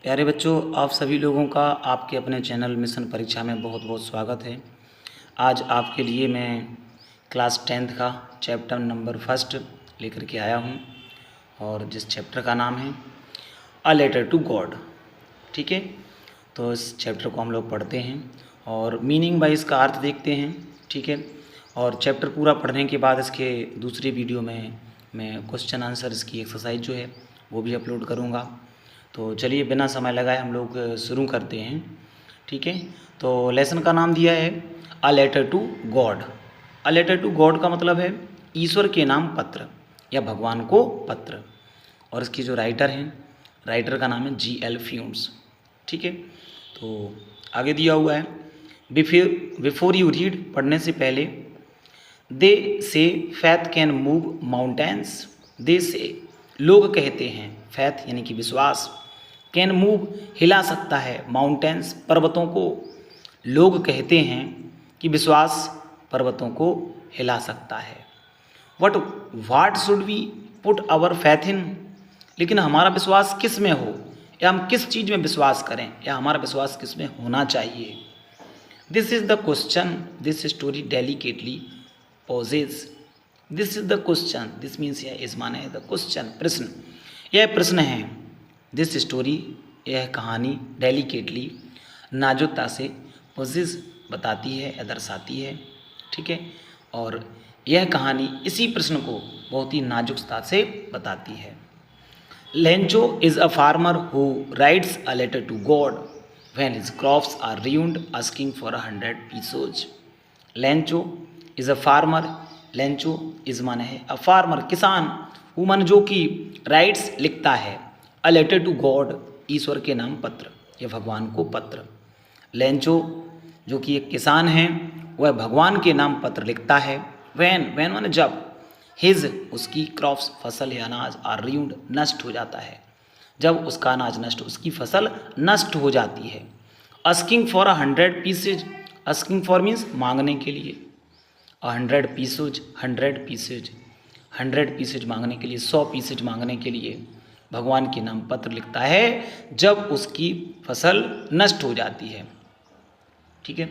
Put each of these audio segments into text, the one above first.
प्यारे बच्चों, आप सभी लोगों का आपके अपने चैनल मिशन परीक्षा में बहुत बहुत स्वागत है। आज आपके लिए मैं क्लास 10th का चैप्टर नंबर फर्स्ट लेकर के आया हूं और जिस चैप्टर का नाम है अ लेटर टू गॉड। ठीक है, तो इस चैप्टर को हम लोग पढ़ते हैं और मीनिंग बाय इसका अर्थ देखते हैं। ठीक है, और चैप्टर पूरा पढ़ने के बाद इसके दूसरे वीडियो में मैं क्वेश्चन आंसर इसकी एक्सरसाइज जो है वो भी अपलोड करूँगा। तो चलिए बिना समय लगाए हम लोग शुरू करते हैं। ठीक है, तो लेसन का नाम दिया है a letter to God. A letter to God का मतलब है ईश्वर के नाम पत्र या भगवान को पत्र। और इसकी जो राइटर हैं, राइटर का नाम है G.L. फ्यूम्स। ठीक है, तो आगे दिया हुआ है बिफोर यू रीड, पढ़ने से पहले, दे से फैथ कैन मूव माउंटेन्स। दे से लोग कहते हैं, फैथ यानी कि विश्वास, कैन मूव हिला सकता है, माउंटेन्स पर्वतों को। लोग कहते हैं कि विश्वास पर्वतों को हिला सकता है। What should we put our faith in, लेकिन हमारा विश्वास किस में हो या हम किस चीज़ में विश्वास करें या हमारा विश्वास किस में होना चाहिए। This is the question this story delicately poses. This is the question, this means यह इस माने द क्वेश्चन, प्रश्न, यह प्रश्न है। दिस स्टोरी, यह कहानी, डेलिकेटली नाजुकता से, पोजेज बताती है या दर्शाती है। ठीक है, और यह कहानी इसी प्रश्न को बहुत ही नाजुकता से बताती है। Lencho is a farmer who writes a letter to God when his crops are ruined, asking for 100 pesos. Lencho is a farmer, Lencho is माने है अ फार्मर, किसान, हु मन जो कि राइट्स लिखता है, अ लेटर टू गॉड ईश्वर के नाम पत्र या भगवान को पत्र। लेंचो जो कि एक किसान है वह भगवान के नाम पत्र लिखता है। वैन माने जब, हिज उसकी क्रॉप्स फसल या अनाज, आर ruined नष्ट हो जाता है, जब उसका अनाज नष्ट, उसकी फसल नष्ट हो जाती है। Asking for 100 pieces, asking for means मांगने के लिए, 100 पीसेज, 100 पीसेज, 100 पीसेज मांगने के लिए, 100 पीसेज मांगने के लिए भगवान के नाम पत्र लिखता है जब उसकी फसल नष्ट हो जाती है। ठीक है,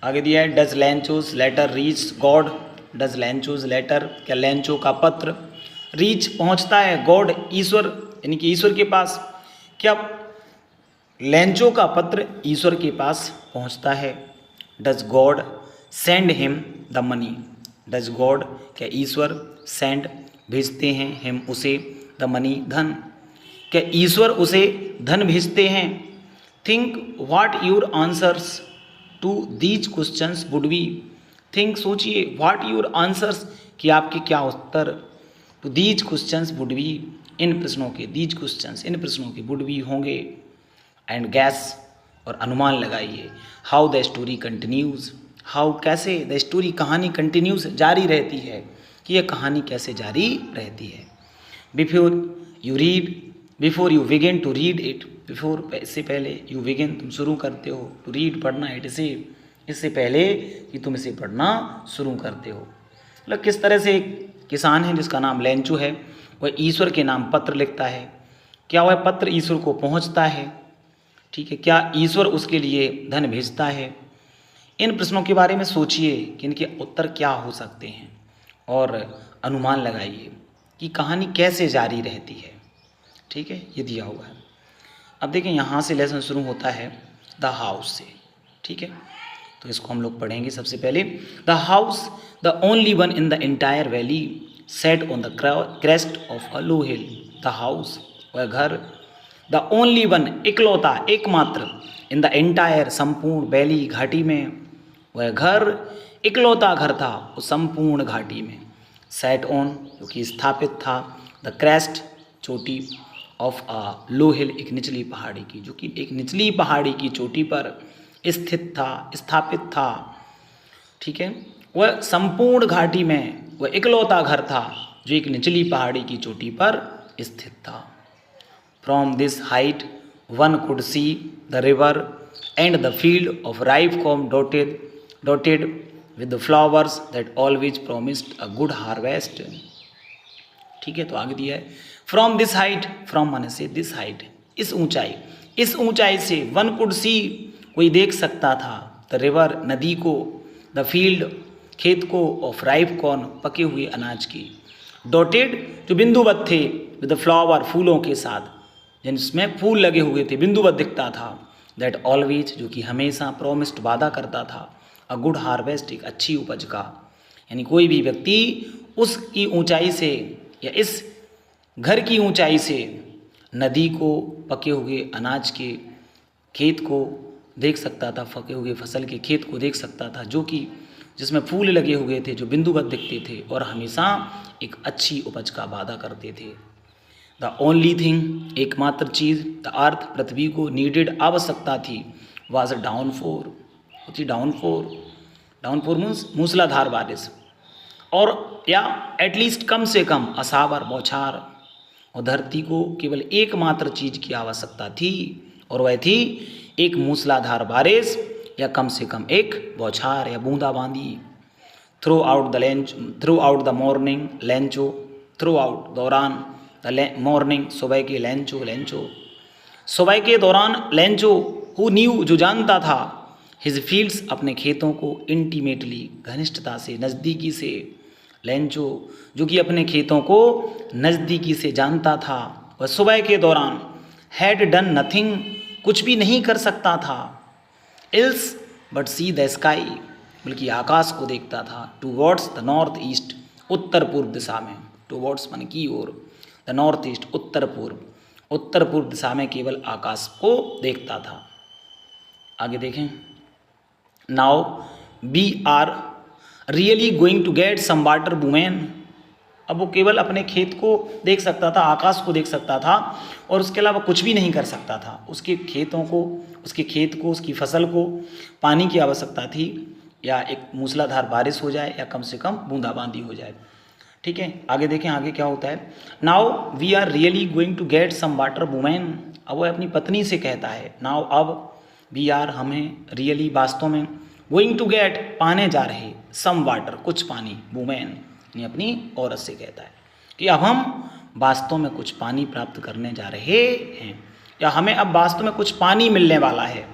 आगे दिया है does Lencho's letter reach God. Does Lencho's letter, क्या लेंचो का पत्र, रीच पहुंचता है, गॉड ईश्वर यानी कि ईश्वर के पास। क्या लेंचो का पत्र ईश्वर के पास पहुंचता है। Does God send him the money, does God क्या ईश्वर सेंड भेजते हैं, हिम उसे, द मनी धन, क्या ईश्वर उसे धन भेजते हैं। Think what your answers to these questions would be, think सोचिए, व्हाट योर आंसर्स कि आपके क्या उत्तर, to these questions would be इन प्रश्नों के, दीज क्वेश्चंस इन प्रश्नों के, वुड बी होंगे, एंड गैस और अनुमान लगाइए। How the story continues, how कैसे, द स्टोरी कहानी कंटिन्यूज जारी रहती है, कि यह कहानी कैसे जारी रहती है। Before you read, before you begin to read it, before इससे पहले, यू बिगिन तुम शुरू करते हो, टू रीड पढ़ना, इट इसे इससे पहले कि तुम इसे पढ़ना शुरू करते हो। मतलब किस तरह से एक किसान है जिसका नाम लेंचो है, वह ईश्वर के नाम पत्र लिखता है। क्या वह पत्र ईश्वर को पहुंचता है। ठीक है, क्या ईश्वर उसके लिए धन भेजता है। इन प्रश्नों के बारे में सोचिए कि इनके उत्तर क्या हो सकते हैं और अनुमान लगाइए कि कहानी कैसे जारी रहती है। ठीक है, ये दिया हुआ है। अब देखें यहाँ से लेसन शुरू होता है द हाउस से। ठीक है, तो इसको हम लोग पढ़ेंगे। सबसे पहले, the house the only one in the entire valley set on the crest of a low hill. The house वह घर, द ओनली वन इकलौता एकमात्र, इन द एंटायर संपूर्ण, वैली घाटी में, वह घर इकलौता घर था उस संपूर्ण घाटी में। सेट ऑन जो कि स्थापित था, द क्रेस्ट चोटी, ऑफ अ लो हिल एक निचली पहाड़ी की, जो कि एक निचली पहाड़ी की चोटी पर स्थित था, स्थापित था। ठीक है, वह संपूर्ण घाटी में वह इकलौता घर था जो एक निचली पहाड़ी की चोटी पर स्थित था। From this height one could see the river and the field of ripe corn dotted with the flowers that always promised a good harvest. ठीक है, तो आगे दिया है फ्रॉम दिस हाइट, फ्रॉम माने से, दिस हाइट इस ऊंचाई से वन कुड सी, कोई देख सकता था, द रिवर, नदी को, द फील्ड, खेत को, ऑफ राइप कॉर्न, पके हुए अनाज की, डॉटेड, जो बिंदुवत थे, विद द फ्लावर, फूलों के साथ, जिनमें फूल लगे हुए थे, बिंदुवत दिखता था, दैट ऑलवेज, जो कि हमेशा, प्रोमिस्ड, वादा करता था, अ गुड हार्वेस्ट, एक अच्छी उपज का। यानी कोई भी व्यक्ति उसकी ऊंचाई से या इस घर की ऊंचाई से नदी को, पके हुए अनाज के खेत को देख सकता था, पके हुए फसल के खेत को देख सकता था, जो कि जिसमें फूल लगे हुए थे, जो बिंदुवत दिखते थे और हमेशा एक अच्छी उपज का वादा करते थे। द ओनली थिंग, एकमात्र चीज़, द अर्थ, पृथ्वी को, नीडेड, आवश्यकता थी, वाज अ डाउनफोर, होती डाउनफोर मीन्स मूसलाधार बारिश, और या एटलीस्ट कम से कम असावर, बौछार, और धरती को केवल एकमात्र चीज़ की आवश्यकता थी और वह थी एक मूसलाधार बारिश या कम से कम एक बौछार या बूंदाबांदी। Through out the morning Lencho, through out, दौरान, द मॉर्निंग, सुबह के, लेंचो, सुबह के दौरान, लेंचो, हु न्यू, जो जानता था, हिज फील्ड्स, अपने खेतों को, इंटीमेटली, घनिष्ठता से, नज़दीकी से, लेंचो, जो कि अपने खेतों को नज़दीकी से जानता था, वह सुबह के दौरान, हैड डन नथिंग, कुछ भी नहीं कर सकता था, ills but see the sky, बल्कि आकाश को देखता था, टूवर्ड्स द नॉर्थ ईस्ट, उत्तर पूर्व दिशा में, टूवर्ड्स मन की ओर, द नॉर्थ ईस्ट, उत्तर पूर्व दिशा में केवल आकाश को देखता था। आगे देखें, now we are really going to get some water women, अब वो केवल अपने खेत को देख सकता था, आकाश को देख सकता था और उसके अलावा कुछ भी नहीं कर सकता था। उसके खेतों को, उसके खेत को, उसकी फसल को पानी की आवश्यकता थी, या एक मूसलाधार बारिश हो जाए या कम से कम बूंदाबांदी हो जाए। ठीक है, आगे देखें, आगे क्या होता है। Now we are really going to get some water women, अब वो अपनी पत्नी से कहता है, नाउ, अब, वी आर, हमें, रियली, वास्तव में, गोइंग टू गेट, पाने जा रहे, सम वाटर, कुछ पानी, वुमेन, यानी अपनी औरत से कहता है कि अब हम वास्तव में कुछ पानी प्राप्त करने जा रहे हैं, या हमें अब वास्तव में कुछ पानी मिलने वाला है।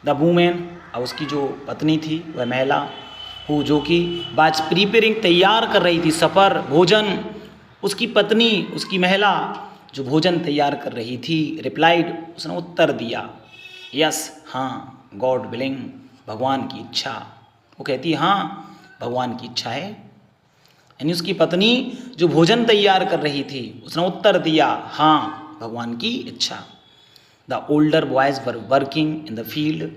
द वुमेन, अब उसकी जो पत्नी थी, वह महिला, हु, जो कि बाज प्रिपेयरिंग, तैयार कर रही थी, सफ़र, भोजन, उसकी पत्नी, उसकी महिला जो भोजन तैयार कर रही थी, रिप्लाइड, उसने उत्तर दिया, यस, हाँ, गॉड विलिंग, भगवान की इच्छा, वो कहती है हाँ, भगवान की इच्छा है। यानी उसकी पत्नी जो भोजन तैयार कर रही थी, उसने उत्तर दिया, हाँ, भगवान की इच्छा। The older boys were working in the field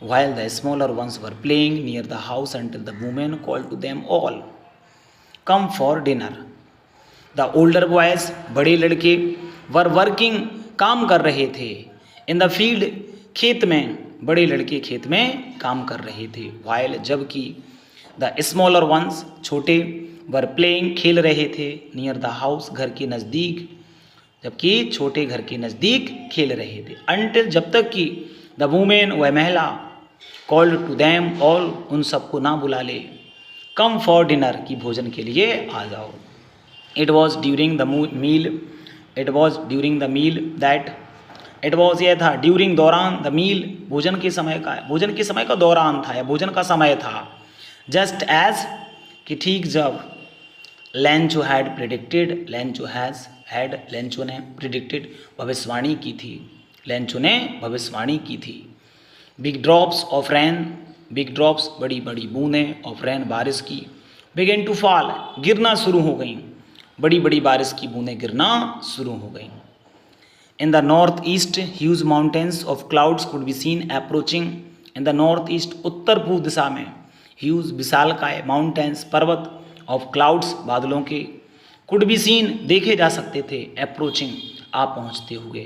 while the smaller ones were playing near the house until the woman called to them all, come for dinner. The older boys, बड़े लड़के, were working, काम कर रहे थे, in the field, खेत में, बड़े लड़के खेत में काम कर रहे थे, while, जबकि, the smaller ones, छोटे, were playing, खेल रहे थे, near the house, घर के नज़दीक, जबकि छोटे घर के नज़दीक खेल रहे थे, until, जब तक कि, the woman, वह महिला, कॉल्ड टू दैम ऑल, उन सबको ना बुला ले, कम फॉर डिनर, की भोजन के लिए आ जाओ। It was during the meal, it was during the meal that, it was, यह था, ड्यूरिंग, दौरान, द मील, भोजन के समय का, भोजन के समय का दौरान था या भोजन का समय था, जस्ट एज, कि ठीक जब, Lencho had predicted, Lencho has, had, Lencho ने, प्रिडिक्टेड, भविष्यवाणी की थी, लेंचो ने भविष्यवाणी की थी। Big drops of rain, big drops, बड़ी बड़ी बूंदें, ऑफ रैन, बारिश की, बिगेन टू फॉल, गिरना शुरू हो गई, बड़ी बड़ी बारिश की बूंदें गिरना शुरू हो गई। In the north east huge mountains of clouds could be seen approaching, in the north east, उत्तर पूर्व दिशा में, ह्यूज, विशालकाय, माउंटेन्स, पर्वत, ऑफ क्लाउड्स, बादलों के, कुड बी सीन, देखे जा सकते थे, अप्रोचिंग, आ पहुँचते हुए,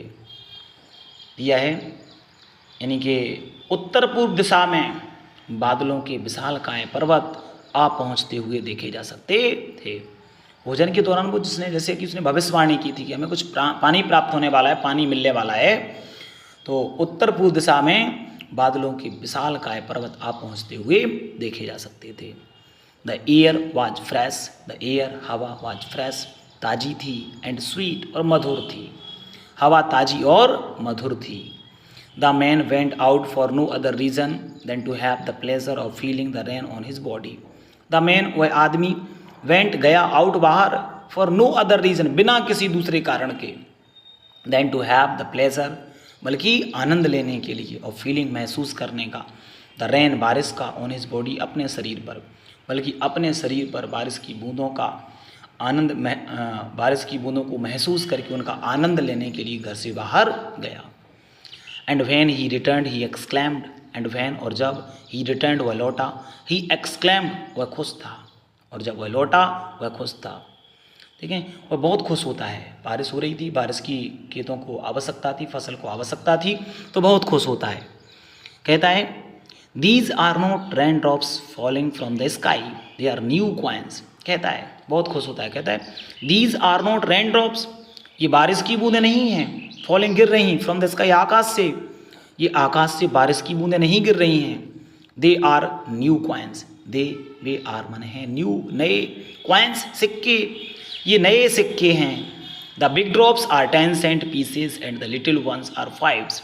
दिया है, यानी कि उत्तर पूर्व दिशा में बादलों के विशालकाय पर्वत आ पहुँचते हुए देखे जा सकते थे। भोजन के दौरान वो जिसने, जैसे कि उसने भविष्यवाणी की थी कि हमें कुछ पानी प्राप्त होने वाला है, पानी मिलने वाला है, तो उत्तर पूर्व दिशा में बादलों के विशालकाय पर्वत आ पहुँचते हुए देखे जा सकते थे। The air was fresh, the air, हवा, वाज फ्रेश, ताज़ी थी, एंड स्वीट, और मधुर थी, हवा ताजी और मधुर थी। The man went out for no other reason than to have the pleasure of feeling the rain on his body. The man, वह आदमी, वेंट, गया, आउट, बाहर, फॉर नो अदर रीज़न, बिना किसी दूसरे कारण के, than to have the pleasure, बल्कि आनंद लेने के लिए, और फीलिंग, महसूस करने का, द रेन, बारिश का, ऑन हिज बॉडी, अपने शरीर पर, बल्कि अपने शरीर पर बारिश की बूंदों का आनंद, बारिश की बूंदों को महसूस करके उनका आनंद लेने के लिए घर से बाहर गया। And when he returned he exclaimed, and when, और जब, ही रिटर्न्ड, वह लौटा, ही एक्सक्लेम्ड, वह खुश था, और जब वह लौटा वह खुश था। ठीक है, वह बहुत खुश होता है। बारिश हो रही थी, बारिश की खेतों को आवश्यकता थी, फसल को आवश्यकता थी, तो बहुत खुश होता है। कहता है these are not raindrops falling from the sky, they are new coins. कहता है, बहुत खुश होता है, कहता है these are not raindrops, ये बारिश की बूंदें नहीं हैं, फॉलिंग, गिर रही, फ्रॉम द स्काई, आकाश से, ये आकाश से बारिश की बूंदें नहीं गिर रही हैं। They are new coins, they, वे, आर मन है न्यू, नए, कॉइन्स, सिक्के, ये नए सिक्के हैं। The big drops are 10 cent pieces and the little ones are 5।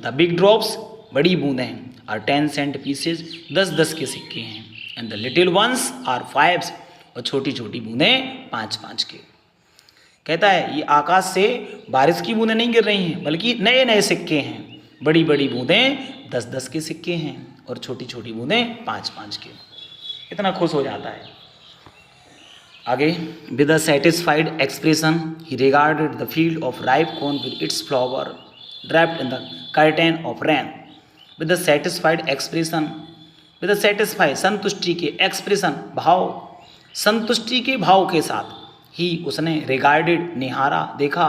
The big drops, बड़ी बूंदें, आर 10 सेंट पीसेज, 10-10 के सिक्के हैं, and the little ones are 5, और छोटी छोटी बूंदें 5-5 के। कहता है ये आकाश से बारिश की बूंदें नहीं गिर रही हैं, बल्कि नए नए सिक्के हैं, बड़ी बड़ी बूंदें 10-10 के सिक्के हैं, और छोटी छोटी बूंदें 5-5 के। इतना खुश हो जाता है। आगे, with a satisfied expression he regarded the field of ripe corn with its flower draped in the curtain of rain. With a satisfied expression, with a satisfied, संतुष्टि के, एक्सप्रेशन, भाव, संतुष्टि के भाव के साथ, ही, उसने, रिगार्डेड, निहारा, देखा,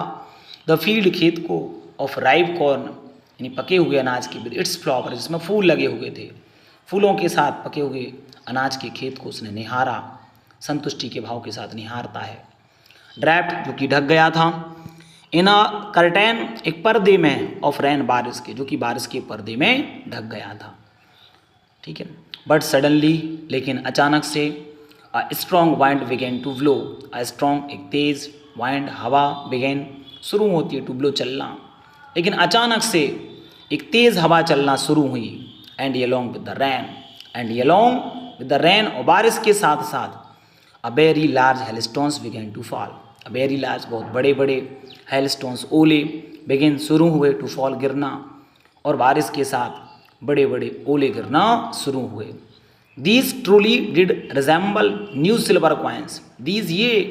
द फील्ड, खेत को, ऑफ राइप कॉर्न, यानी पके हुए अनाज के, विद इट्स फ्लावर, जिसमें फूल लगे हुए थे, फूलों के साथ पके हुए अनाज के खेत को उसने निहारा, संतुष्टि के भाव के साथ निहारता है। ड्रैप्ड, जो कि ढक गया था, इन अ कर्टेन, एक पर्दे में, ऑफ रेन, बारिश के, जो कि बारिश के पर्दे में ढक गया था। ठीक है, बट सडनली, लेकिन अचानक से, a strong wind began to blow, a strong, एक तेज, वाइंड, हवा, बिगेन, शुरू होती है, टू ब्लो, चलना, लेकिन अचानक से एक तेज हवा चलना शुरू हुई, and along with the rain, and along with the rain, और बारिश के साथ साथ, a very large hailstones began to fall, a very large, बहुत बड़े बड़े, हेलस्टोन्स, ओले, बिगेन, शुरू हुए, टू फॉल, गिरना, और बारिश के साथ बड़े बड़े ओले गिरना शुरू हुए। These truly did resemble new silver coins, these, ये,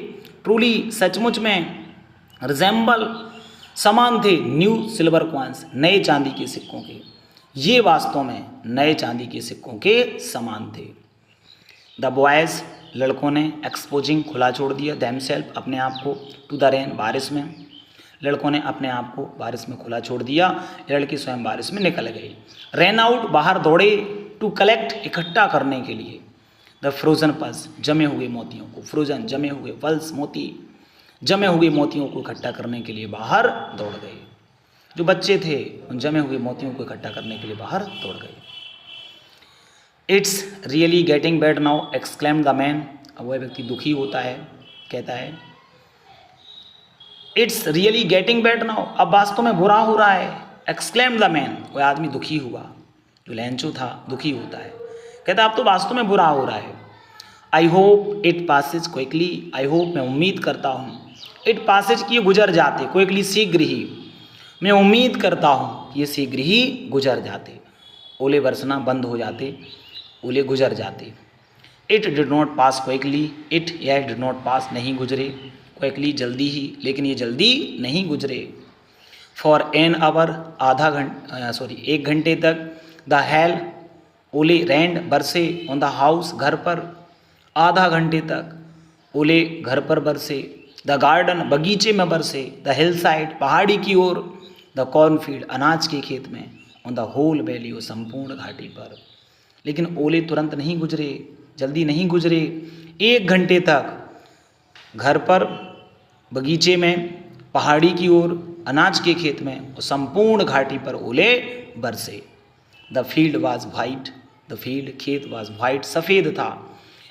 ट्रूली, सचमुच में, रिजेंबल, समान थे, न्यू सिल्वर कॉइन्स, नए चांदी के सिक्कों के, ये वास्तव में नए चांदी के सिक्कों के समान थे। द बॉयज़, लड़कों ने, एक्सपोजिंग, खुला छोड़ दिया, देमसेल्फ, अपने आप को, टू द रेन, बारिश में, लड़कों ने अपने आप को बारिश में खुला छोड़ दिया, लड़के स्वयं बारिश में निकल गए। रैन आउट, बाहर दौड़े, टू कलेक्ट, इकट्ठा करने के लिए, द फ्रोजन पल्स, जमे हुए मोतियों को, फ्रोजन, जमे हुए, पल्स, मोती, जमे हुए मोतियों को इकट्ठा करने के लिए बाहर दौड़ गए। जो बच्चे थे उन जमे हुए मोतियों को इकट्ठा करने के लिए बाहर दौड़ गए। It's really getting bad now, exclaimed the man, अब वह व्यक्ति दुखी होता है, कहता है it's really getting bad now, अब वास्तव में बुरा हो रहा है, एक्सक्लेम्ड द मैन, वह आदमी दुखी हुआ, जो लैंचो था दुखी होता है, कहता अब तो वास्तव में बुरा हो रहा है। I hope it Passage quickly, I hope, मैं उम्मीद करता हूँ, इट पासेज की गुजर जाते, क्विकली, शीघ्र ही, मैं उम्मीद करता हूँ ये शीघ्र ही गुजर जाते, ओले बरसना बंद हो जाते, ओले गुजर जाते। It did not pass quickly, it, यह, डिड नॉट पास, नहीं गुजरे, क्विकली, जल्दी ही, लेकिन ये जल्दी नहीं गुजरे। फॉर एन आवर, आधा घंटा, एक घंटे तक, द हेल, ओले, रैंड, बरसे, ऑन द हाउस, घर पर, आधा घंटे तक ओले घर पर बरसे, द गार्डन, बगीचे में बरसे, द हिल साइड, पहाड़ी की ओर, द कॉर्नफील्ड, अनाज के खेत में, ऑन द होल वैली, वो संपूर्ण घाटी पर। लेकिन ओले तुरंत नहीं गुजरे, जल्दी नहीं गुजरे, एक घंटे तक घर पर, बगीचे में, पहाड़ी की ओर, अनाज के खेत में, और संपूर्ण घाटी पर ओले बरसे। The field was white, the field, खेत, वॉज वाइट, सफ़ेद था,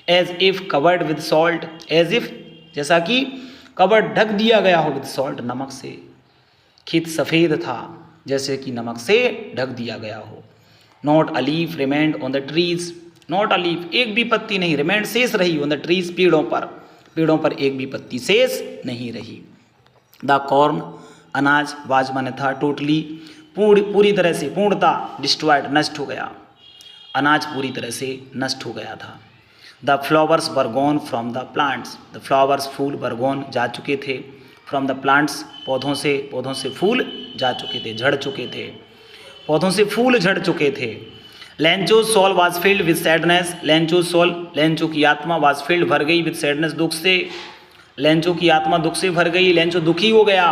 as if covered with salt, as if, जैसा कि कवर्ड, ढक दिया गया हो, विद सॉल्ट, नमक से, खेत सफ़ेद था जैसे कि नमक से ढक दिया गया हो। Not a leaf remained on the trees, not a leaf, एक भी पत्ती नहीं, रिमेंड शेष रही, ऑन द ट्रीज, पेड़ों पर एक भी पत्ती शेष नहीं रही। द कॉर्न, अनाज, वाज माने था, टोटली, पूरी तरह से, पूर्णता, डिस्ट्रॉयड, नष्ट हो गया, अनाज पूरी तरह से नष्ट हो गया था। The flowers were gone from the plants, the flowers, फूल, वर गॉन, जा चुके थे, फ्रॉम द प्लांट्स, पौधों से फूल जा चुके थे, झड़ चुके थे, पौधों से फूल झड़ चुके थे। Lencho soul was filled with sadness, Lencho soul, Lencho की आत्मा, वाज फिल्ड, भर गई, विद सैडनेस, दुख से, लेंचो की आत्मा दुख से भर गई, लेंचो दुखी हो गया।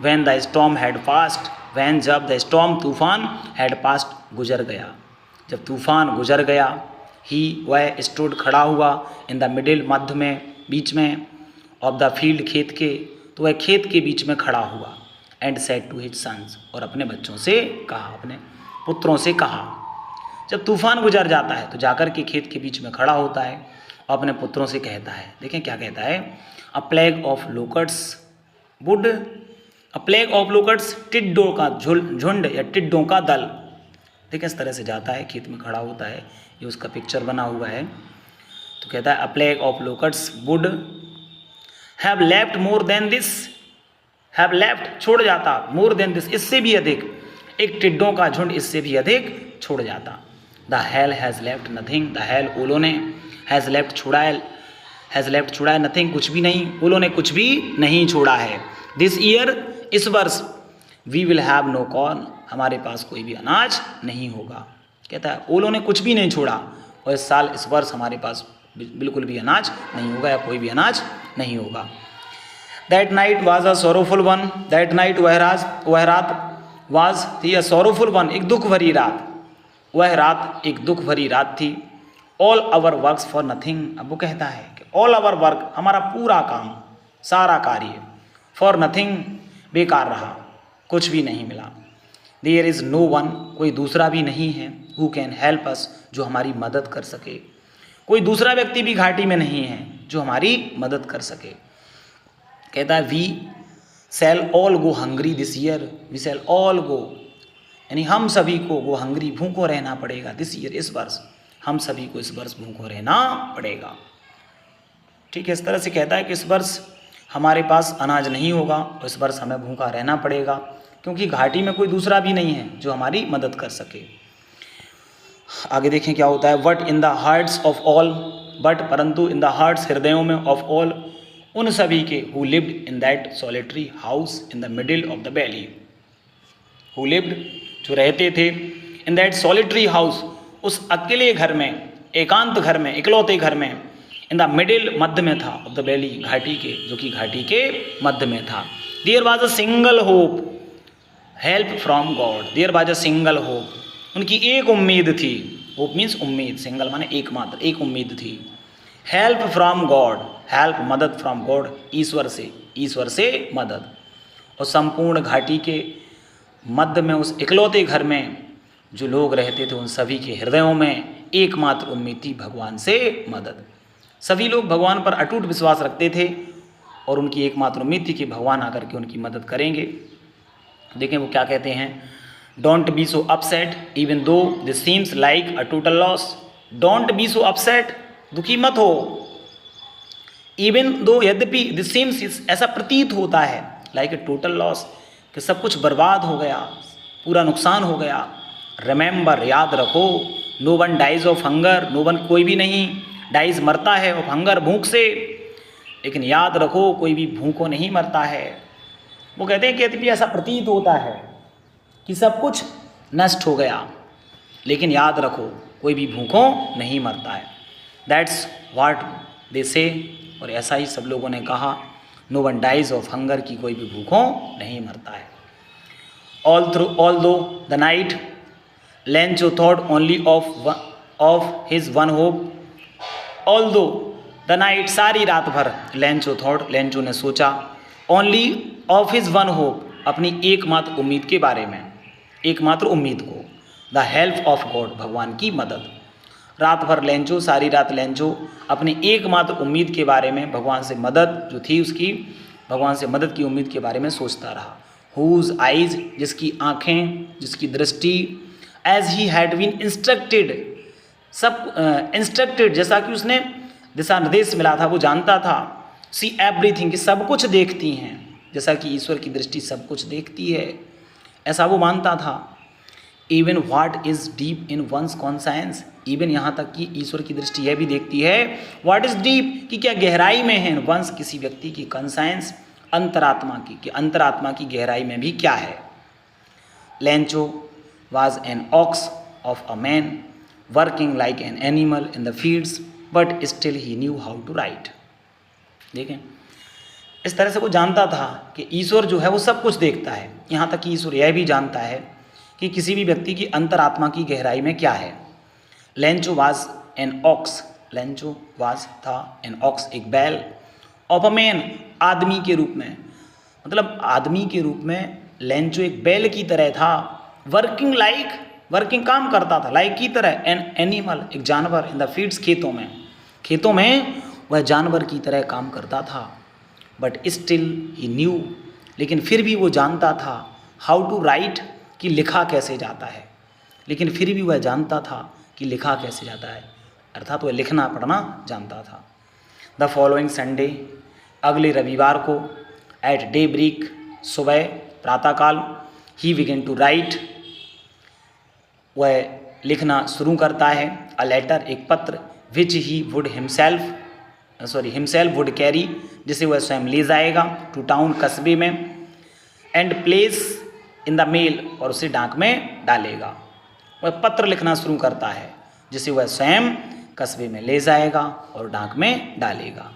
When the storm had passed, when, जब, द स्टॉर्म, तूफान, हैड पास्ट, गुजर गया, जब तूफान गुजर गया, ही, वह, स्टूड, खड़ा हुआ, इन द मिडिल, मध्य में, बीच में, ऑफ द फील्ड, खेत के, तो वह खेत के बीच में खड़ा हुआ। And said to his sons, और अपने बच्चों से कहा, अपने पुत्रों से कहा। जब तूफान गुजर जाता है तो जाकर के खेत के बीच में खड़ा होता है और अपने पुत्रों से कहता है, देखें क्या कहता है, a plague of locusts would, a plague of locusts, टिड्डों का झुंड या टिड्डों का दल। देखिए इस तरह से जाता है, खेत में खड़ा होता है, ये उसका पिक्चर बना हुआ है। तो कहता है, a plague of locusts would have left more than this, have left, छोड़ जाता, मोर देन दिस, इससे भी अधिक, एक टिड्डों का झुंड इससे भी अधिक छोड़ जाता। The hell has left nothing, the hell, ओलों ने, हैज़ लेफ्ट, छोड़ा है, हैज़ लेफ्ट, छोड़ा है, नथिंग, कुछ भी नहीं, ओलों ने कुछ भी नहीं छोड़ा है। दिस ईयर, इस वर्ष, we will have no corn, हमारे पास कोई भी अनाज नहीं होगा। कहता है ओलों ने कुछ भी नहीं छोड़ा और इस साल, इस वर्ष हमारे पास बिल्कुल भी अनाज नहीं होगा या कोई भी अनाज नहीं होगा। That night was a sorrowful one, that night, वह रात, वाज, थी, अ सोरोफुल वन, एक दुख भरी रात, वह रात एक दुख भरी रात थी। All our works for nothing, अब वो कहता है कि ऑल आवर वर्क, हमारा पूरा काम, सारा कार्य, फॉर नथिंग, बेकार रहा, कुछ भी नहीं मिला। देयर इज़ नो वन, कोई दूसरा भी नहीं है, हु कैन हेल्प अस, जो हमारी मदद कर सके, कोई दूसरा व्यक्ति भी घाटी में नहीं है जो हमारी मदद कर सके। कहता है, we shall all go hungry this year, we shall all go, यानी हम सभी को वो हंग्री, भूखों रहना पड़ेगा, दिस ईयर, इस वर्ष, हम सभी को इस वर्ष भूखों रहना पड़ेगा। ठीक है, इस तरह से कहता है कि इस वर्ष हमारे पास अनाज नहीं होगा और इस वर्ष हमें भूखा रहना पड़ेगा, क्योंकि घाटी में कोई दूसरा भी नहीं है जो हमारी मदद कर सके। आगे देखें क्या होता है, but in the hearts of all, but, परंतु, इन द हार्ट्स, हृदयों में, ऑफ ऑल, उन सभी के, who lived in that solitary house in the middle of the valley, who lived, जो रहते थे, इन दैट सॉलिटरी हाउस, उस अकेले घर में, एकांत घर में, इकलौते घर में, इन द मिडिल, मध्य में था, ऑफ द वैली, घाटी के, जो कि घाटी के मध्य में था। There was a single hope, help from God, there was a single hope, उनकी एक उम्मीद थी, होप मीन्स उम्मीद, सिंगल माने एकमात्र, एक उम्मीद थी। हेल्प फ्रॉम गॉड, हेल्प, मदद, फ्रॉम गॉड, ईश्वर से मदद। और संपूर्ण घाटी के मध्य में, उस इकलौते घर में जो लोग रहते थे, उन सभी के हृदयों में एकमात्र उम्मीद थी, भगवान से मदद। सभी लोग भगवान पर अटूट विश्वास रखते थे और उनकी एकमात्र उम्मीद थी कि भगवान आकर के उनकी मदद करेंगे। देखें वो क्या कहते हैं, don't be so upset even though this seems like a total loss, don't be so upset, दुखी मत हो, इवन दो, यद्यपि, दिस सीम्स, ऐसा प्रतीत होता है, लाइक ए टोटल लॉस, कि सब कुछ बर्बाद हो गया, पूरा नुकसान हो गया। रिमेंबर, याद रखो, no one dies of hunger, no one, कोई भी नहीं, डाइज, मरता है, ऑफ हंगर, भूख से, लेकिन याद रखो कोई भी भूखों नहीं मरता है। वो कहते हैं कि यद्यपि ऐसा प्रतीत होता है कि सब कुछ नष्ट हो गया, लेकिन याद रखो कोई भी भूखों नहीं मरता है। दैट्स व्हाट दे से, और ऐसा ही सब लोगों ने कहा, no one dies of hunger, की कोई भी भूखों नहीं मरता है। All through the night, Lencho thought only of his one hope, all through the night, सारी रात भर, लेंचो थॉट, लेंचो ने सोचा, only of his one hope, अपनी एकमात्र उम्मीद के बारे में, एकमात्र उम्मीद को, द हेल्प ऑफ गॉड, भगवान की मदद। रात भर लेंचो, सारी रात लेंचो अपनी एकमात्र उम्मीद के बारे में, भगवान से मदद जो थी उसकी, भगवान से मदद की उम्मीद के बारे में सोचता रहा। whose eyes, जिसकी आँखें, जिसकी दृष्टि, as he had been instructed, सब इंस्ट्रक्टेड, जैसा कि उसने दिशा निर्देश मिला था, वो जानता था, सी एवरीथिंग, कि सब कुछ देखती हैं, जैसा कि ईश्वर की दृष्टि सब कुछ देखती है, ऐसा वो मानता था। Even what is deep in one's conscience, even यहाँ तक कि ईश्वर की दृष्टि यह भी देखती है, व्हाट इज़ डीप, कि क्या गहराई में है, वंस किसी व्यक्ति की, कॉन्साइंस अंतरात्मा की, कि अंतरात्मा की गहराई में भी क्या है। Lencho was an ox of a man working like an animal in the fields but still he knew how to write. देखें, इस तरह से वो जानता था कि ईश्वर जो है वो सब कुछ देखता है, यहाँ तक कि ईश्वर यह भी जानता है कि किसी भी व्यक्ति की अंतरात्मा की गहराई में क्या है। Lencho was an ox, Lencho was था एन ऑक्स, एक बैल, ऑफ अ मैन, आदमी के रूप में, मतलब आदमी के रूप में लेंचो एक बैल की तरह था, वर्किंग लाइक, वर्किंग काम करता था, लाइक की तरह, एन एनिमल, एक जानवर, इन द फील्ड्स, खेतों में, खेतों में वह जानवर की तरह काम करता था। बट स्टिल ही न्यू, लेकिन फिर भी वो जानता था, हाउ टू राइट, कि लिखा कैसे जाता है, लेकिन फिर भी वह जानता था कि लिखा कैसे जाता है, अर्थात वह लिखना पढ़ना जानता था। द फॉलोइंग संडे, अगले रविवार को, एट डे ब्रेक, सुबह प्रातःकाल, ही बिगेन टू राइट, वह लिखना शुरू करता है, अ लेटर, एक पत्र, which he would himself would carry, जिसे वह स्वयं ले जाएगा, टू टाउन, कस्बे में, and place in the mail, और उसे डाक में डालेगा। वह पत्र लिखना शुरू करता है जिसे वह स्वयं कस्बे में ले जाएगा और डाक में डालेगा।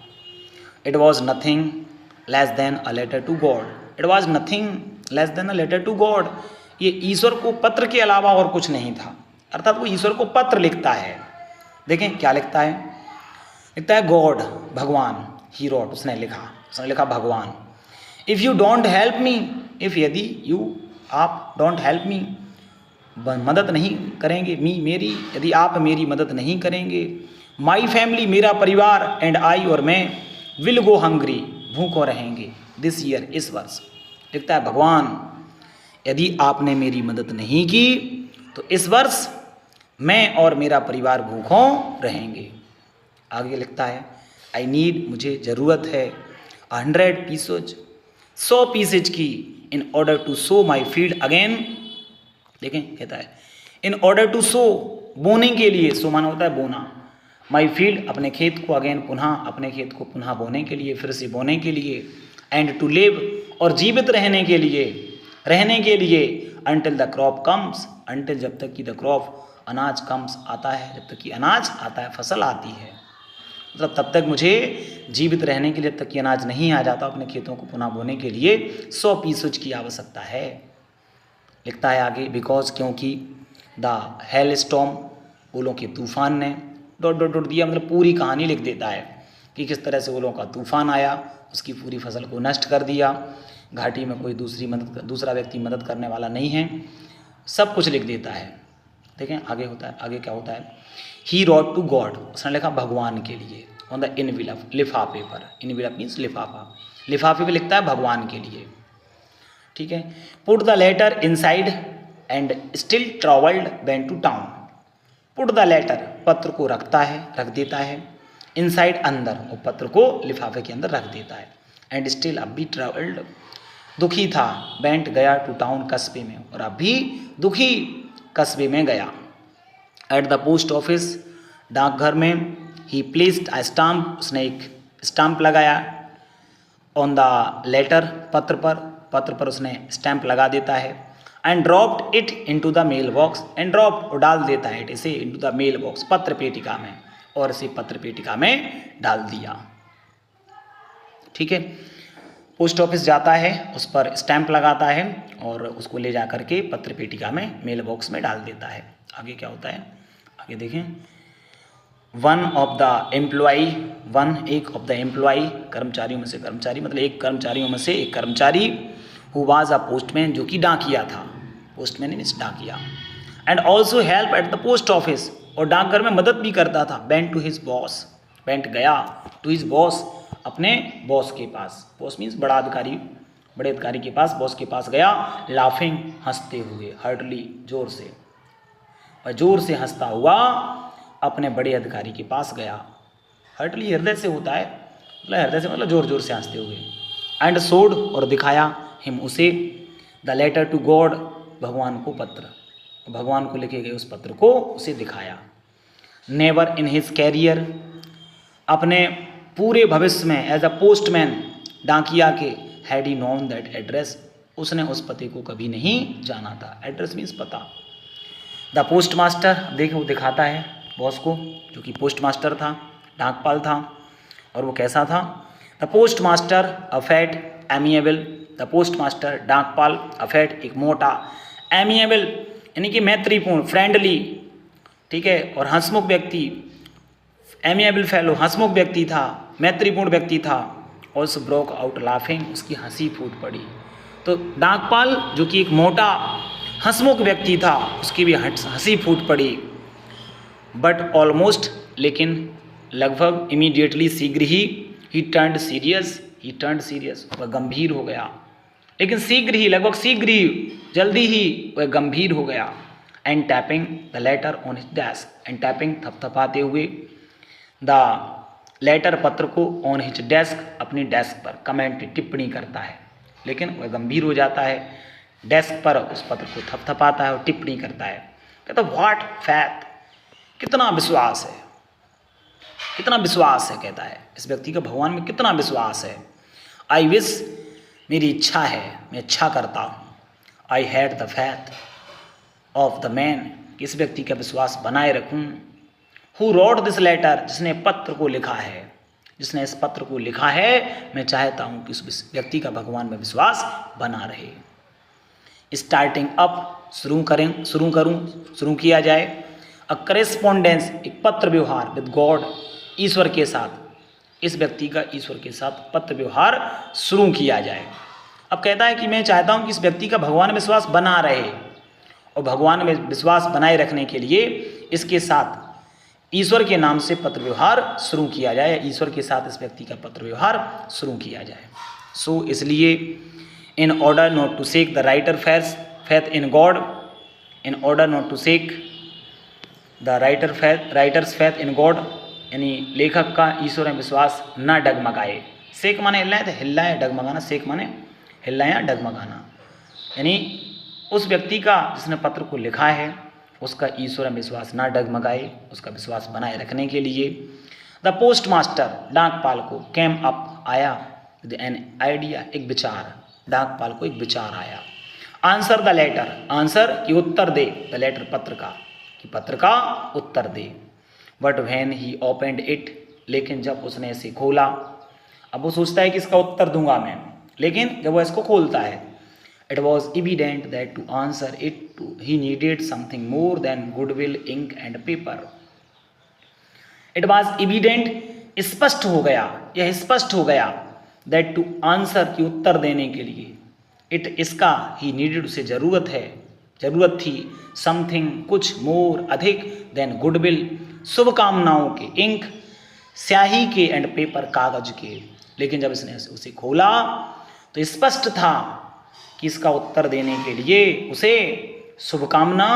It was nothing less than a letter to God, it was nothing less than a letter to God, ये ईश्वर को पत्र के अलावा और कुछ नहीं था, अर्थात वो ईश्वर को पत्र लिखता है। देखें क्या लिखता है, लिखता है गॉड, भगवान, ही रोट, उसने लिखा भगवान, if you don't help me, if, यदि, यू, आप, डोंट हेल्प मी, मदद नहीं करेंगे, मी, मेरी, यदि आप मेरी मदद नहीं करेंगे, माई फैमिली, मेरा परिवार, एंड आई, और मैं, विल गो हंग्री, भूखों रहेंगे, दिस ईयर, इस वर्ष। लिखता है भगवान, यदि आपने मेरी मदद नहीं की तो इस वर्ष मैं और मेरा परिवार भूखों रहेंगे। आगे लिखता है, आई नीड, मुझे ज़रूरत है, 100 पीसेज, 100 पीसेज की, in order to sow my field again. देखें, कहता है इन ऑर्डर टू सो, बोने के लिए, सो माना होता है बोना, माई फील्ड, अपने खेत को, अगेन, पुनः, अपने खेत को पुनः बोने के लिए, फिर से बोने के लिए, एंड टू लिव, और जीवित रहने के लिए, until the crop comes, until, जब तक कि द क्रॉप, अनाज, कम्स, आता है, जब तक कि अनाज आता है, फसल आती है, मतलब तब तक मुझे जीवित रहने के लिए, जब तक कि अनाज नहीं आ जाता, अपने खेतों को पुनः बोने के लिए 100 पीसेज की आवश्यकता है। लिखता है आगे, बिकॉज, क्योंकि, द हेल स्टॉर्म, ओलों के तूफान ने, डॉट डॉट डॉट दिया, मतलब पूरी कहानी लिख देता है कि किस तरह से ओलों का तूफान आया, उसकी पूरी फसल को नष्ट कर दिया, घाटी में कोई दूसरा व्यक्ति मदद करने वाला नहीं है, सब कुछ लिख देता है। देखें आगे होता है, आगे क्या होता है, ही रॉट टू गॉड, उसने लिखा भगवान के लिए, ऑन द इनविलप, लिफाफे पर, इनविलप मीन्स लिफाफा, लिफाफे पे लिखता है भगवान के लिए, ठीक है। Put the letter inside and still troubled went to town, put the letter, पत्र को रखता है, रख देता है, इनसाइड, अंदर, और पत्र को लिफाफे के अंदर रख देता है, एंड स्टिल, अब भी ट्रैवल्ड, दुखी था, वेंट, गया, टू टाउन, कस्बे में, और अब भी दुखी, कस्बे में गया। एट द पोस्ट ऑफिस, डाकघर में, ही प्लेस्ड अ स्टाम्प, उसने एक स्टाम्प लगाया, ऑन द लेटर, पत्र पर उसने स्टैंप लगा देता है, and dropped it into the mail box, and drop, और डाल देता है इसे इनटू द मेल बॉक्स, पत्र पेटिका में, और इसे पत्र पेटिका में डाल दिया, ठीक है। पोस्ट ऑफिस जाता है, उस पर स्टैंप लगाता है और उसको ले जा करके पत्र पेटिका में, मेल बॉक्स में डाल देता है। आगे क्या होता है, आगे देखें, one of the employee, one, एक, ऑफ द एम्प्लॉई, कर्मचारियों में से कर्मचारी, मतलब एक कर्मचारियों में से एक कर्मचारी, हु वाज अ पोस्टमैन, जो कि डाकिया था, पोस्टमैन मीन्स डाकिया, and also help at the post office, और डाकघर में मदद भी करता था, went to his boss, went, गया, टू हिज बॉस, अपने बॉस के पास, बॉस मीन्स बड़ा अधिकारी, बड़े अधिकारी के पास, बॉस के पास गया, लाफिंग, हंसते हुए, हार्डली, जोर से, और जोर से हंसता हुआ अपने बड़े अधिकारी के पास गया। हार्डली हृदय से होता है, मतलब हृदय से मतलब जोर जोर से हंसते हुए। एंड सोड, और दिखाया, हिम उसे, द लेटर टू गॉड, भगवान को पत्र, भगवान को लिखे गए उस पत्र को उसे दिखाया। नेवर इन हिज कैरियर, अपने पूरे भविष्य में एज अ पोस्टमैन, डाकिया के, had he known that address, उसने उस पते को कभी नहीं जाना था। एड्रेस मीन्स पता। द पोस्ट मास्टर, देखो वो दिखाता है बॉस को, जो कि पोस्ट मास्टर था, डाकपाल था, और वो कैसा था। The postmaster a fat amiable, the postmaster डाकपाल अ फैट, एक मोटा, एमिएबल यानी कि मैत्रीपूर्ण, फ्रेंडली, ठीक है, और हंसमुख व्यक्ति, एमिएबल फेलो, हंसमुख व्यक्ति था, मैत्रीपूर्ण व्यक्ति था। ऑल्सो ब्रोक आउट लाफिंग, उसकी हंसी फूट पड़ी। तो डाकपाल जो कि एक मोटा हंसमुख व्यक्ति था, उसकी भी हंसी फूट पड़ी। बट ऑलमोस्ट, लेकिन लगभग, इमीडिएटली, शीघ्र ही टर्न्ड सीरियस, वह गंभीर हो गया। लेकिन शीघ्र ही, लगभग शीघ्र ही, जल्दी ही वह गंभीर हो गया। And tapping the letter on his desk, and tapping, थपथपाते हुए, द लेटर, पत्र को, ऑन हिज डेस्क, अपनी डेस्क पर, कमेंट, टिप्पणी करता है। लेकिन वह गंभीर हो जाता है, डेस्क पर उस पत्र को थपथपाता है और टिप्पणी करता है। कहता व्हाट फैथ, कितना विश्वास है, कितना विश्वास है, कहता है इस व्यक्ति का भगवान में कितना विश्वास है। आई विश, मेरी इच्छा है, मैं इच्छा करता हूँ। I had the faith of the man, इस व्यक्ति का विश्वास बनाए रखूँ। हु रोट दिस लेटर, जिसने पत्र को लिखा है, जिसने इस पत्र को लिखा है, मैं चाहता हूँ कि उस व्यक्ति का भगवान में विश्वास बना रहे। स्टार्टिंग अप, शुरू किया जाए। अ करेस्पॉन्डेंस, एक पत्र व्यवहार, विद गॉड, ईश्वर के साथ, इस व्यक्ति का ईश्वर के साथ पत्र व्यवहार शुरू किया जाए। अब कहता है कि मैं चाहता हूँ कि इस व्यक्ति का भगवान में विश्वास बना रहे, और भगवान में विश्वास बनाए रखने के लिए इसके साथ ईश्वर के नाम से पत्र व्यवहार शुरू किया जाए, ईश्वर के साथ इस व्यक्ति का पत्र व्यवहार शुरू किया जाए। सो इसलिए, in order not to shake the writer's faith in God, in order not to shake the writer's faith in God, यानी लेखक का ईश्वर में विश्वास न डगमगाए। शेक माने हिलना है, तो हिलना है, डगमगाना, शेक माने हिलना या डगमगाना, यानी उस व्यक्ति का जिसने पत्र को लिखा है उसका ईश्वर में विश्वास न डगमगाए, उसका विश्वास बनाए रखने के लिए। द पोस्ट मास्टर, डाकपाल को, कैम अप, आया, विद एन आइडिया, एक विचार, डाकपाल को एक विचार आया। आंसर द लेटर, आंसर की उत्तर दे, द लेटर, पत्र का, कि पत्र का उत्तर दे। But when he opened it, लेकिन जब उसने इसे खोला, अब वो सोचता है कि इसका उत्तर दूंगा मैं, लेकिन जब वो इसको खोलता है, it was evident that to answer it he needed something more than goodwill, ink and paper. It was evident, स्पष्ट हो गया, यह स्पष्ट हो गया, दैट टू आंसर, की उत्तर देने के लिए, इट, इसका, ही नीडेड, उसे जरूरत है, जरूरत थी, समथिंग, कुछ, मोर, अधिक, देन गुडविल, शुभकामनाओं के, इंक, स्याही के, एंड पेपर, कागज के। लेकिन जब इसने उसे खोला तो स्पष्ट था कि इसका उत्तर देने के लिए उसे शुभकामना,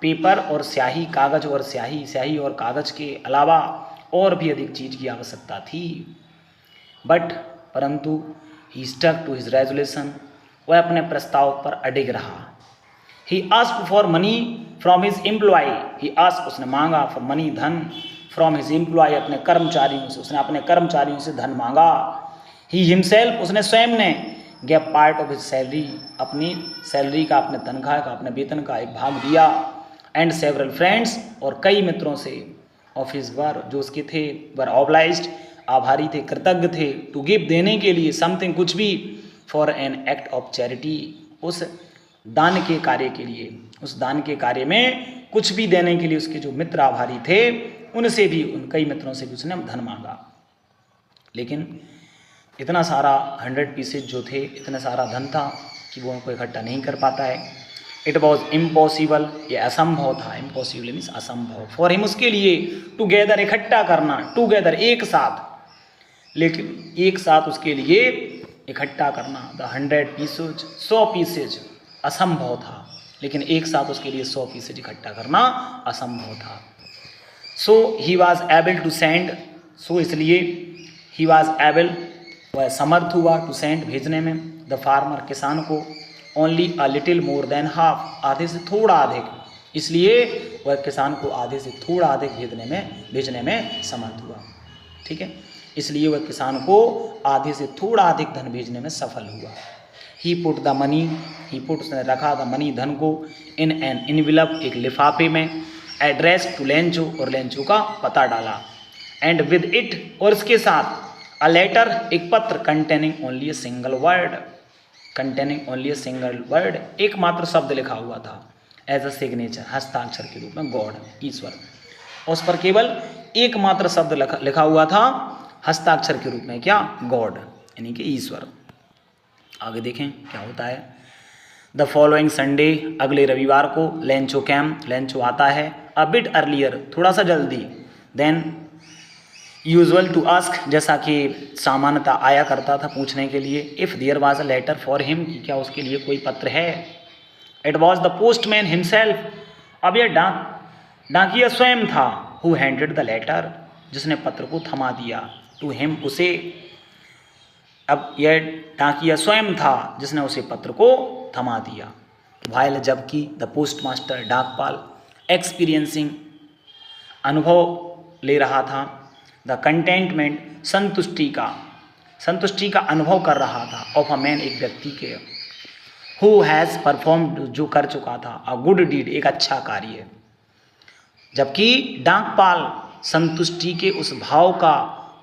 पेपर और स्याही, कागज और स्याही और कागज के अलावा और भी अधिक चीज की आवश्यकता थी। बट, परंतु, he stuck to his resolution, वह अपने प्रस्ताव पर अडिग रहा। He asked for money from his employ, he asked, उसने मांगा, फॉर मनी, धन, फ्रॉम हिज एम्प्लॉय, अपने कर्मचारियों से, उसने अपने कर्मचारियों से धन मांगा। ही हिमसेल्फ, उसने स्वयं ने, gave part of his salary, अपनी सैलरी का, अपने तनख्वाह का, अपने वेतन का एक भाग दिया। एंड सेवरल फ्रेंड्स, और कई मित्रों से, ऑफ हिज वर, जो उसके थे, वर ऑब्लाइज्ड, आभारी थे, कृतज्ञ थे, टू गिव, देने के लिए, समथिंग, कुछ भी, for an act of charity, उस दान के कार्य के लिए, उस दान के कार्य में कुछ भी देने के लिए उसके जो मित्र आभारी थे उनसे भी, उन कई मित्रों से भी उसने धन मांगा। लेकिन इतना सारा 100 पीसेज जो थे, इतना सारा धन था कि वो उनको इकट्ठा नहीं कर पाता है। इट वॉज इम्पॉसिबल, ये असंभव था, इम्पॉसिबल मीन्स असंभव, फॉर हिम, उसके लिए, टुगेदर, इकट्ठा करना, टुगेदर, एक साथ, लेकिन एक साथ उसके लिए इकट्ठा करना, द 100 पीसेज, 100 पीसेज असंभव था, लेकिन एक साथ उसके लिए 100 पीसेज इकट्ठा करना असंभव था। So he was able to send, so इसलिए ही वॉज एबल, वह समर्थ हुआ, टू सेंड भेजने में, द फार्मर किसान को, only a little more than half, आधे से थोड़ा अधिक, इसलिए वह किसान को आधे से थोड़ा अधिक भेजने में समर्थ हुआ। ठीक है, इसलिए वह किसान को आधे से थोड़ा अधिक धन भेजने में सफल हुआ। He put the money, he put, उसने रखा द मनी, धन को, इन एन इनविलप, एक लिफाफे में, एड्रेस टू लेंचो, और लेंचो का पता डाला, एंड विद इट, और इसके साथ, अ लेटर, एक पत्र, containing only a single word, containing only a single word, एकमात्र शब्द लिखा हुआ था, एज अ सिग्नेचर, हस्ताक्षर के रूप में, गॉड, ईश्वर, उस पर केवल एकमात्र शब्द लिखा हुआ था हस्ताक्षर के रूप में, क्या, गॉड, यानी कि ईश्वर। आगे देखें क्या होता है। द फॉलोइंग संडे, अगले रविवार को, लेंचो कैम, लेंचो आता है, अ बिट अर्लियर, थोड़ा सा जल्दी, देन यूजुअल टू आस्क, जैसा कि सामान्यतः आया करता था पूछने के लिए, if there was a letter for him, कि क्या उसके लिए कोई पत्र है। It was the postman himself, अब यह डाकिया स्वयं था, हु हैंडेड द लेटर, जिसने पत्र को थमा दिया, टू हिम, उसे, अब यह डाकिया स्वयं था जिसने उसे पत्र को थमा दिया। वाइल, जबकि, द पोस्ट मास्टर, डाकपाल, एक्सपीरियंसिंग, अनुभव ले रहा था, द कंटेंटमेंट, संतुष्टि का अनुभव कर रहा था, ऑफ अ मैन, एक व्यक्ति के, हु हैज़ परफॉर्म्ड, जो कर चुका था, अ गुड डीड, एक अच्छा कार्य, जबकि डाकपाल संतुष्टि के उस भाव का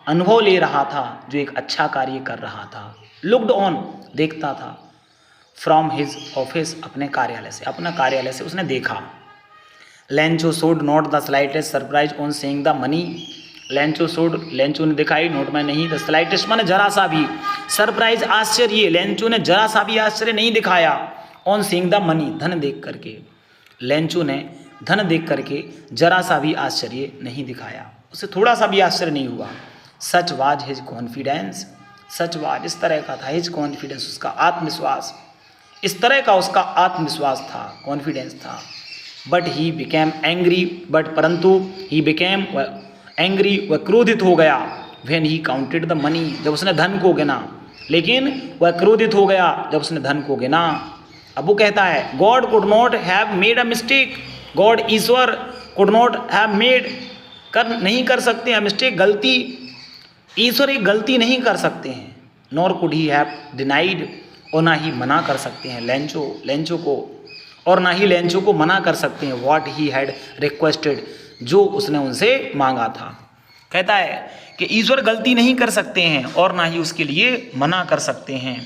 अनुभव ले रहा था जो एक अच्छा कार्य कर रहा था। लुक्ड ऑन, देखता था, फ्रॉम हिज ऑफिस, अपने कार्यालय से, अपना कार्यालय से उसने देखा। Lencho showed not the slightest surprise on seeing the money, Lencho ने दिखाई, नोट में नहीं, द स्लाइटेस्ट माने जरा सा भी, सरप्राइज, आश्चर्य, लेंचो ने जरा सा भी आश्चर्य नहीं दिखाया, ऑन सीइंग द मनी, धन देख करके, लेंचो ने धन देख करके जरा सा भी आश्चर्य नहीं दिखाया, उसे थोड़ा सा भी आश्चर्य नहीं हुआ। Such was his confidence, such was, इस तरह का था, हिज कॉन्फिडेंस, उसका आत्मविश्वास, इस तरह का उसका आत्मविश्वास था, कॉन्फिडेंस था। But he became angry, but परंतु, ही बिकेम एंग्री, वह क्रोधित हो गया, when he counted the money, जब उसने धन को गिना, लेकिन वह क्रोधित हो गया जब उसने धन को गिना। अब वो कहता है, God could not have made a mistake, God, Ishwar, could not have made, नहीं कर सकते हैं, मिस्टेक, गलती, ईश्वर एक गलती नहीं कर सकते हैं, nor could he have denied, और ना ही मना कर सकते हैं लेंचो को, और ना ही लेंचो को मना कर सकते हैं, व्हाट ही हैड रिक्वेस्टेड, जो उसने उनसे मांगा था। कहता है कि ईश्वर गलती नहीं कर सकते हैं और ना ही उसके लिए मना कर सकते हैं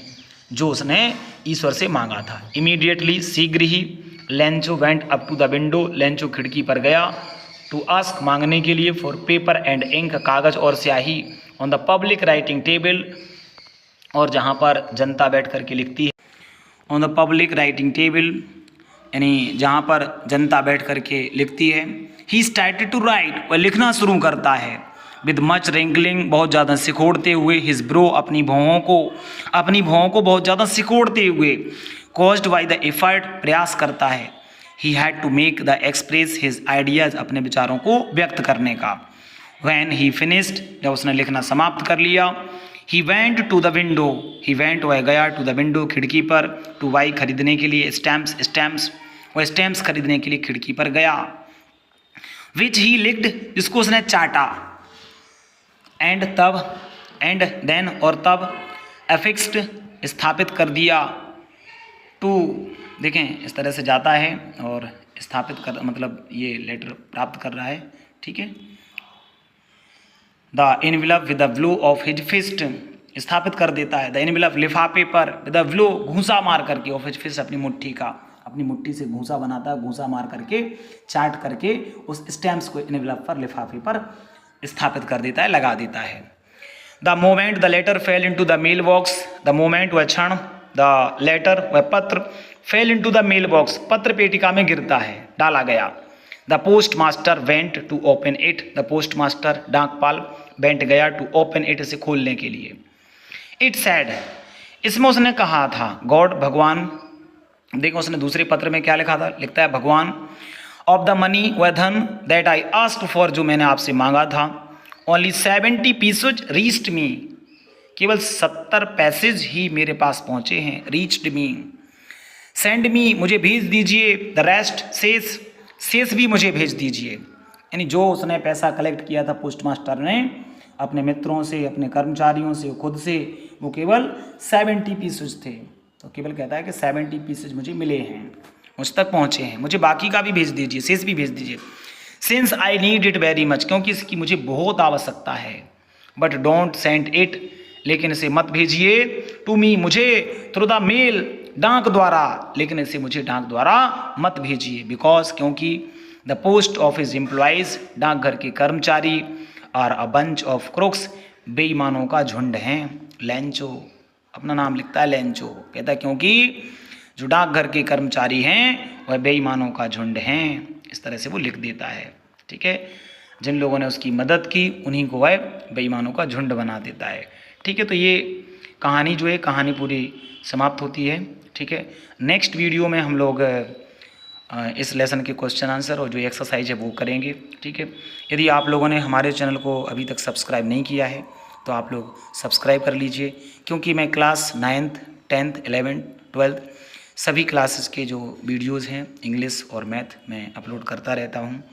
जो उसने ईश्वर से मांगा था। इमीडिएटली, शीघ्र ही, Lencho went up to the window, Lencho खिड़की पर गया, टू आस्क, मांगने के लिए, फॉर पेपर एंड इंक, कागज और स्याही, on the public writing table, और जहाँ पर जनता बैठ करके लिखती है, on the public writing table, यानी जहाँ पर जनता बैठ करके लिखती है। ही स्टार्टेड टू राइट, वह लिखना शुरू करता है, विद मच रिंकलिंग, बहुत ज़्यादा सिकोड़ते हुए, हिज ब्रो, अपनी भौहों को बहुत ज़्यादा सिकोड़ते हुए, कॉज्ड बाई द एफर्ट, प्रयास करता है, he had to make the express his ideas, अपने विचारों को व्यक्त करने का। व्हेन ही फिनिश्ड, जब उसने लिखना समाप्त कर लिया, he went to the window, he went, वह गया, टू द विंडो, खिड़की पर, टू बाई, खरीदने के लिए, स्टैम्प्स, वह स्टैम्प्स खरीदने के लिए खिड़की पर गया, विच ही लिक्ड, जिसको उसने चाटा, एंड देन, और तब, एफिक्स्ड, स्थापित कर दिया, टू, देखें इस तरह से जाता है और स्थापित कर, मतलब ये लेटर प्राप्त कर रहा है, ठीक है। The envelope with the blow of his fist, स्थापित कर देता है, द इनविलप, लिफाफे पर, विद द ब्लो, घूंसा मार करके, ऑफ हिज फिस्ट, अपनी मुट्ठी का, अपनी मुट्ठी से घूंसा बनाता है, घूंसा मार करके, चाट करके उस स्टैम्प्स को इनविलप पर, लिफाफे पर स्थापित कर देता है, लगा देता है। The moment the letter fell into the mail box, the moment, वह क्षण, द लेटर, वह पत्र, fell into the mail box, पत्र पेटिका में गिरता है, डाला गया। The postmaster went to open it, the postmaster, डाकपाल, वेंट, गया, टू ओपन इट, इसे खोलने के लिए। इट सैड, इसमें उसने कहा था गॉड, भगवान, देखो उसने दूसरे पत्र में क्या लिखा था, लिखता है भगवान ऑफ द मनी वह धन दैट आई आस्क्ड फॉर, जो मैंने आपसे मांगा था, ओनली 70 पीसेज रीच्ड मी, केवल 70 पैसेज ही मेरे पास पहुंचे हैं, रीच्ड मी, सेंड मी, मुझे भेज दीजिए, द रेस्ट शेष भी मुझे भेज दीजिए। यानी जो उसने पैसा कलेक्ट किया था पोस्ट मास्टर ने अपने मित्रों से, अपने कर्मचारियों से, खुद से, वो केवल 70 पीसेज थे। तो केवल कहता है कि 70 पीसेज मुझे मिले हैं, मुझ तक पहुँचे हैं, मुझे बाकी का भी भेज दीजिए, शेष भी भेज दीजिए। Since I need it very much, क्योंकि इसकी मुझे बहुत आवश्यकता है। बट डोंट सेंड इट, लेकिन इसे मत भेजिए, टू मी, मुझे, थ्रू द मेल, डाक द्वारा, लेकिन इसे मुझे डाक द्वारा मत भेजिए। बिकॉज, क्योंकि द पोस्ट ऑफिस एम्प्लॉइज, डाकघर के कर्मचारी, are a bunch of crooks, बेईमानों का झुंड हैं। लेंचो, अपना नाम लिखता है लेंचो, कहता है क्योंकि जो डाकघर के कर्मचारी हैं वह बेईमानों का झुंड हैं। इस तरह से वो लिख देता है। ठीक है, जिन लोगों ने उसकी मदद की उन्हीं को वह बेईमानों का झुंड बना देता है। ठीक है, तो ये कहानी जो है, कहानी पूरी समाप्त होती है। ठीक है, नेक्स्ट वीडियो में हम लोग इस लेसन के क्वेश्चन आंसर और जो एक्सरसाइज है वो करेंगे। ठीक है, यदि आप लोगों ने हमारे चैनल को अभी तक सब्सक्राइब नहीं किया है तो आप लोग सब्सक्राइब कर लीजिए, क्योंकि मैं class 9th 10th 11th 12th सभी क्लासेस के जो वीडियोज़ हैं इंग्लिश और मैथ में अपलोड करता रहता हूँ।